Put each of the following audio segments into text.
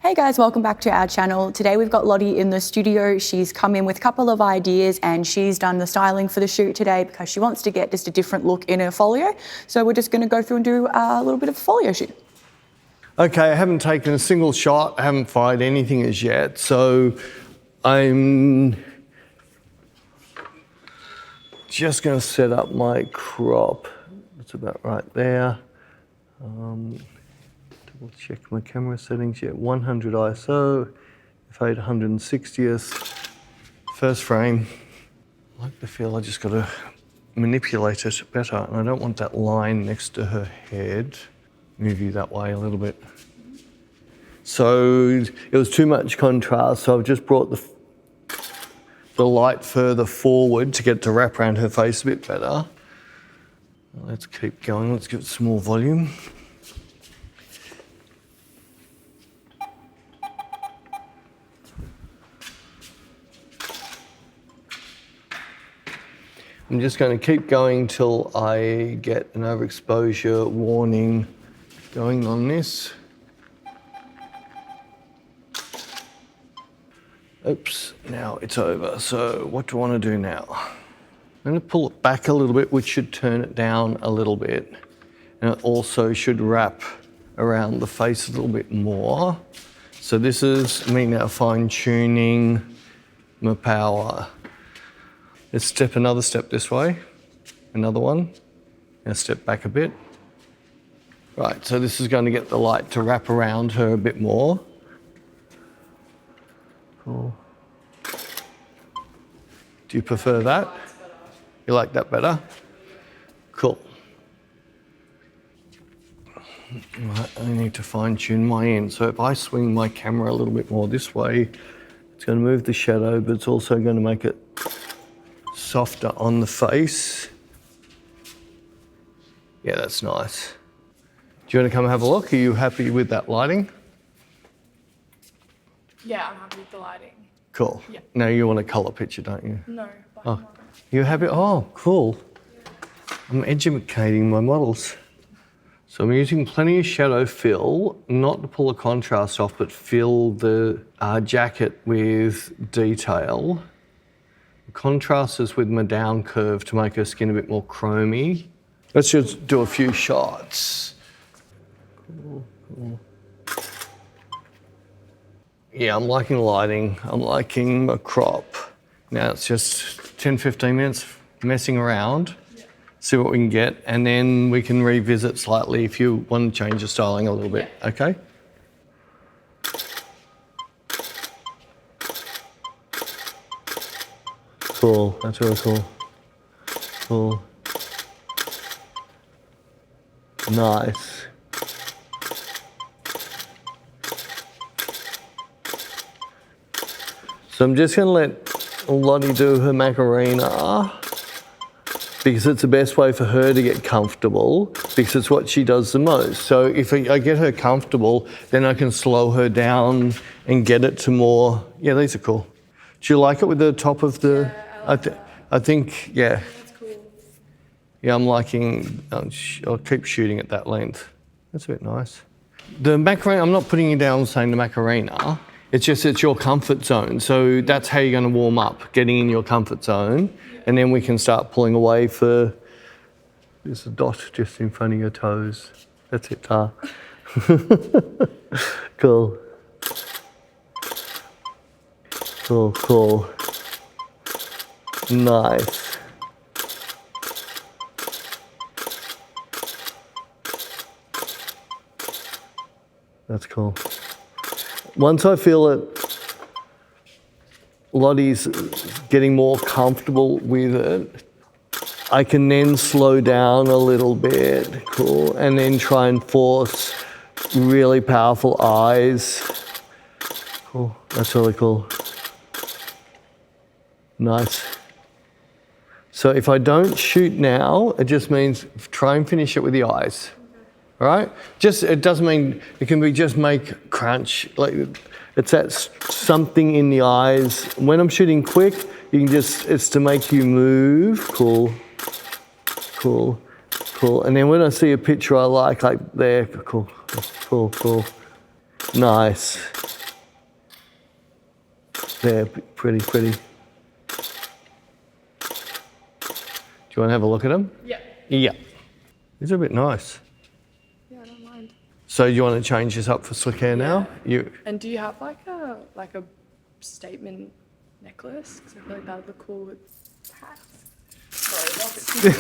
Hey guys, welcome back to our channel. Today we've got Lottie in the studio. She's come in with a couple of ideas and she's done the styling for the shoot today because she wants to get just a different look in her folio. So we're just going to go through and do a little bit of a folio shoot. Okay, I haven't taken a single shot, I haven't fired anything as yet, so I'm just going to set up my crop. That's about right there. Double check my camera settings. Yeah, 100 ISO, f8 160th, first frame. I like the feel, I just got to manipulate it better, and I don't want that line next to her head. Move you that way a little bit. So it was too much contrast, so I've just brought the light further forward to get it to wrap around her face a bit better. Let's keep going, let's give it some more volume. I'm just going to keep going till I get an overexposure warning going on this. Oops, now it's over. So what do I want to do now? I'm going to pull it back a little bit, which should turn it down a little bit. And it also should wrap around the face a little bit more. So this is me now fine-tuning my power. Let's step another step this way, another one. Now step back a bit. Right, so this is going to get the light to wrap around her a bit more. Cool. Do you prefer that? You like that better? Cool. Right, I need to fine tune my end. So if I swing my camera a little bit more this way, it's going to move the shadow, but it's also going to make it softer on the face. Yeah, that's nice. Do you want to come have a look? Are you happy with that lighting? Yeah, I'm happy with the lighting. Cool. Yeah. Now you want a colour picture, don't you? No. Oh, you happy? Oh, cool. I'm educating my models. So I'm using plenty of shadow fill, not to pull the contrast off, but fill the jacket with detail. Contrast is with my down curve to make her skin a bit more chromy. Let's just do a few shots. Cool, cool. Yeah, I'm liking the lighting. I'm liking my crop. Now it's just 10, 15 minutes messing around, see what we can get, and then we can revisit slightly if you want to change the styling a little bit, okay? Cool, that's really cool. Cool. Nice. So I'm just gonna let Lottie do her Macarena because it's the best way for her to get comfortable because it's what she does the most. So if I get her comfortable, then I can slow her down and get it to more, yeah, these are cool. Do you like it with the top of the, Yeah, I think, yeah. that's cool. Yeah, I'm liking, I'll keep shooting at that length. That's a bit nice. The Macarena, I'm not putting you down saying the Macarena, it's just, it's your comfort zone. So that's how you're gonna warm up, getting in your comfort zone. And then we can start pulling away for, there's a dot just in front of your toes. That's it, Tar. Cool. Cool, cool. Nice. That's cool. Once I feel it, Lottie's getting more comfortable with it, I can then slow down a little bit, cool, and then try and force really powerful eyes. Cool, that's really cool. Nice. So if I don't shoot now, it just means try and finish it with the eyes. All right? Just, it doesn't mean, it can be just make crunch. Like, it's that something in the eyes. When I'm shooting quick, you can just, it's to make you move. Cool, cool, cool. And then when I see a picture I like there, cool, cool, cool. Nice. They're pretty. Do you want to have a look at them? Yeah. Yeah. These are a bit nice. Yeah, I don't mind. So you want to change this up for slick hair now? And do you have like a statement necklace? Because I feel like that would look cool with hats. Sorry,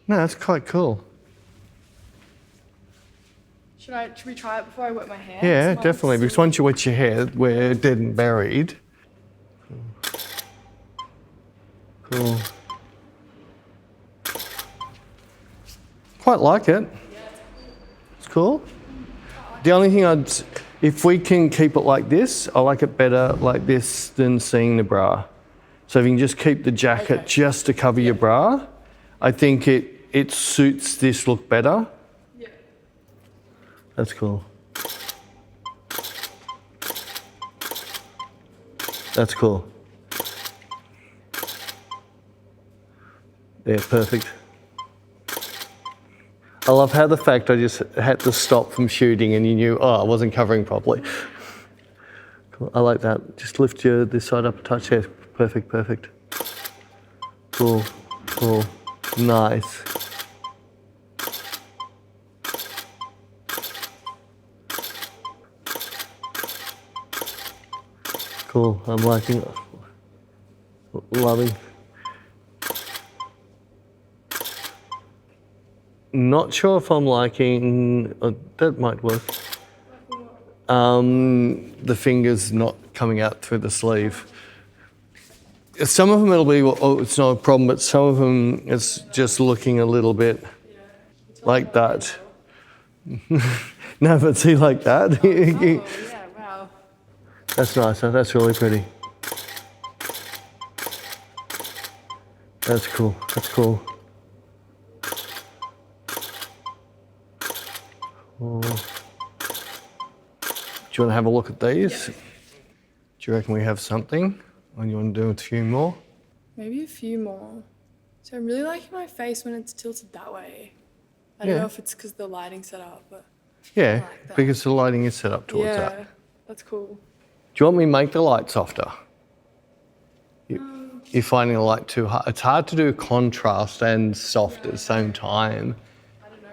No, that's quite cool. Should we try it before I wet my hair? Yeah, definitely, because once you wet your hair, we're dead and buried. Cool. Quite like it. It's cool. The only thing if we can keep it like this, I like it better like this than seeing the bra. So if you can just keep the jacket just to cover your bra, I think it suits this look better. Yeah. That's cool. That's cool. Yeah, perfect. I love how the fact I just had to stop from shooting and you knew, oh, I wasn't covering properly. Cool. I like that. Just lift this side up a touch. Yeah, perfect. Cool. Nice. Cool. I'm liking it. Loving. Not sure if I'm liking, that might work. The fingers not coming out through the sleeve. Some of them it'll be, oh, it's not a problem, but some of them it's just looking a little bit like that. No, but see like that. Oh, yeah, wow. That's nice, that's really pretty. That's cool. Cool. Do you want to have a look at these? Yeah. Do you reckon we have something? Or you want to do a few more? Maybe a few more. So I'm really liking my face when it's tilted that way. I don't know if it's because the lighting's set up, but yeah, I like that. because the lighting is set up towards that. Yeah, that's cool. Do you want me to make the light softer? You're finding the light too hard. It's hard to do contrast and soft at the same time. I don't know.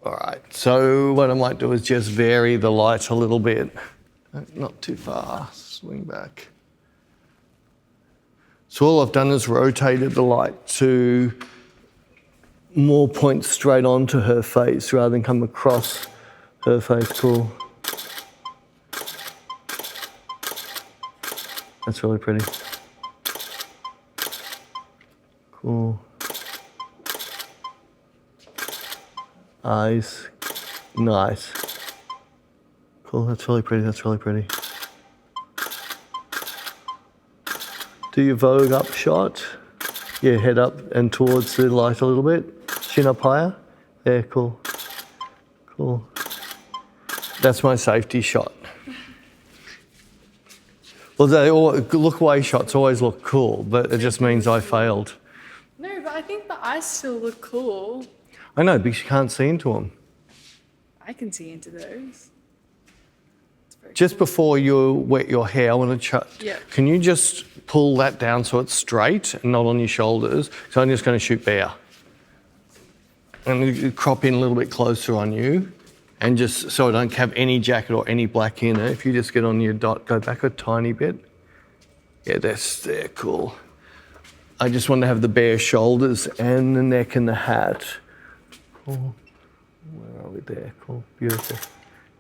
All right, so what I might do is just vary the light a little bit. Not too far, swing back. So all I've done is rotated the light to more point straight onto her face rather than come across her face. Cool. That's really pretty. Cool. Eyes. Nice. Cool, that's really pretty. Do your Vogue up shot. Yeah, head up and towards the light a little bit. Chin up higher. Yeah, cool. That's my safety shot. Well, look away shots always look cool, but it just means I failed. No, but I think the eyes still look cool. I know, because you can't see into them. I can see into those. Just before you wet your hair, I want to check. Yeah. Can you just pull that down so it's straight and not on your shoulders? So I'm just going to shoot bare. And you crop in a little bit closer on you. And just so I don't have any jacket or any black in it, if you just get on your dot, go back a tiny bit. Yeah, they're cool. I just want to have the bare shoulders and the neck and the hat. Cool. Where are we there? Cool, beautiful.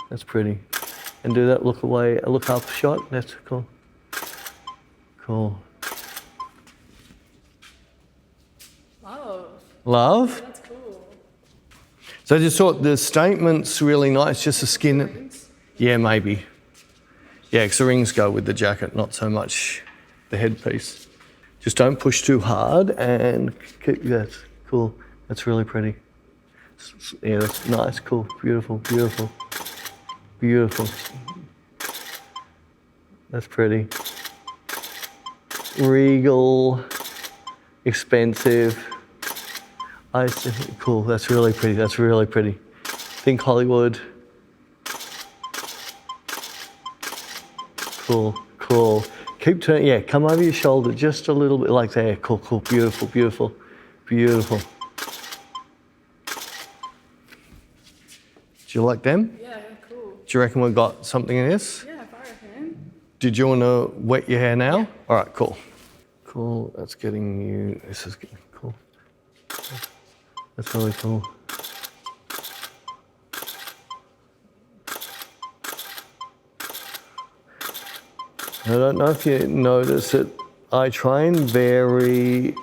That's pretty. And do that look away, a look up shot. That's cool. Cool. Love? Yeah, that's cool. So I just thought the statement's really nice, just the skin. Rings? Yeah, maybe. Yeah, because the rings go with the jacket, not so much the headpiece. Just don't push too hard and keep, that's cool. That's really pretty. Yeah, that's nice, cool, beautiful. That's pretty. Regal, expensive. Cool, that's really pretty. Think Hollywood. Cool, cool. Keep turning, yeah, come over your shoulder just a little bit like there. Cool, cool, beautiful, beautiful, beautiful. Do you like them? Yeah, cool. Do you reckon we've got something in this? Yeah, I reckon. Did you want to wet your hair now? Yeah. All right, cool. Cool, that's getting you, this is getting cool. That's really cool. I don't know if you notice it, I try and vary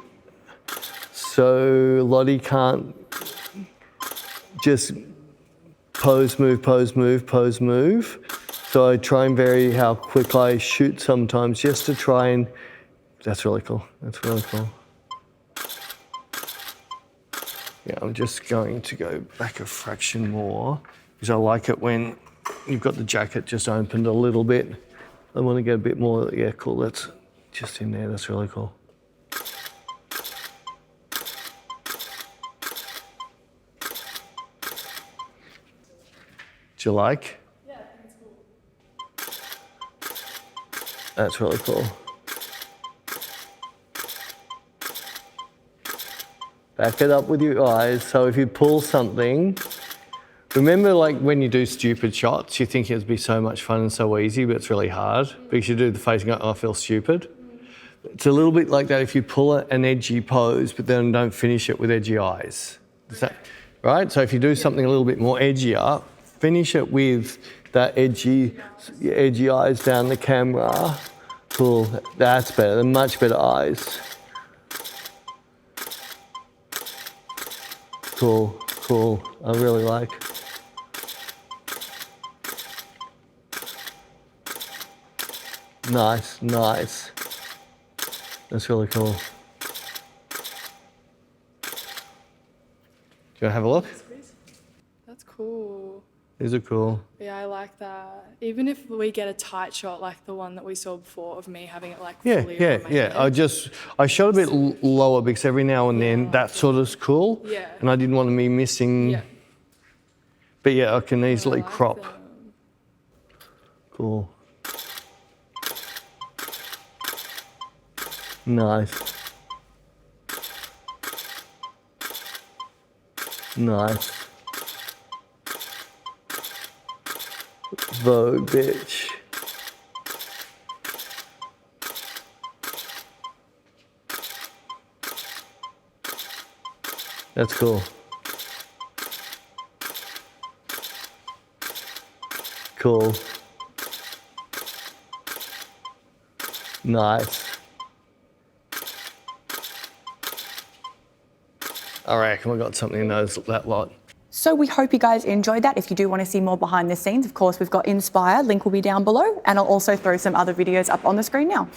so Lottie can't just pose, move, pose, move, pose, move. So I try and vary how quick I shoot sometimes just to try and, that's really cool, that's really cool. Yeah, I'm just going to go back a fraction more because I like it when you've got the jacket just opened a little bit. I want to get a bit more, yeah, cool, that's just in there, that's really cool. Do you like? Yeah, I think it's cool. That's really cool. Back it up with your eyes, so if you pull something, remember like when you do stupid shots, you think it'd be so much fun and so easy, but it's really hard because you do the face and go, oh, I feel stupid. It's a little bit like that if you pull an edgy pose, but then don't finish it with edgy eyes. Is that right? So if you do something a little bit more edgier, finish it with that edgy eyes down the camera. Cool, that's better, they're much better eyes. Cool, cool, I really like. Nice, nice. That's really cool. Do you want to have a look? That's cool. These are cool. Yeah, I like that. Even if we get a tight shot like the one that we saw before of me having it like Yeah, fully yeah, on my yeah. head. I shot a bit lower because every now and then that sort of is cool. Yeah. And I didn't want to be missing. Yeah. But yeah, I can easily I like crop. them. Cool. Nice. Nice. Vogue, bitch. That's cool. Cool. Nice. I reckon we got something in that lot. So we hope you guys enjoyed that. If you do want to see more behind the scenes, of course, we've got Inspire, link will be down below, and I'll also throw some other videos up on the screen now.